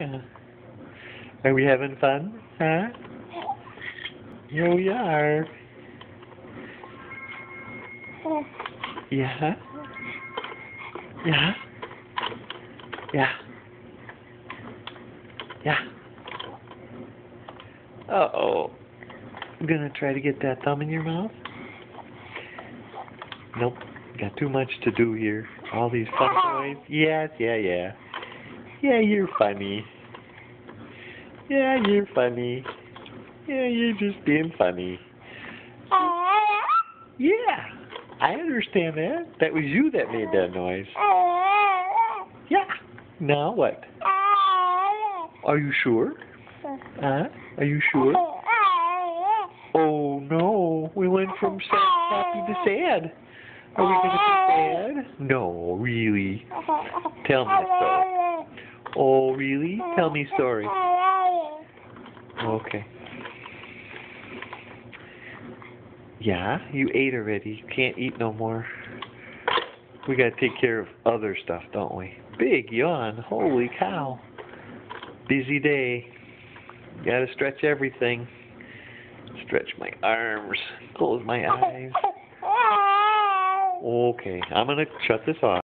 Yeah. Are we having fun? Huh? Yeah, we are. Yeah. Yeah. Yeah. Yeah. Uh-oh. I'm gonna try to get that thumb in your mouth. Nope. Got too much to do here. All these fun toys. Yes, yeah. Yeah, you're funny. Yeah, you're funny. Yeah, you're just being funny. Yeah, I understand that. That was you that made that noise. Yeah. Now what? Are you sure? Huh? Are you sure? Oh no, we went from happy to sad. Are we gonna be sad? No, really. Tell me a story. Oh, really? Tell me a story. Okay. Yeah, you ate already. You can't eat no more. We gotta take care of other stuff, don't we? Big yawn. Holy cow. Busy day. Gotta stretch everything. Stretch my arms. Close my eyes. Okay, I'm gonna shut this off.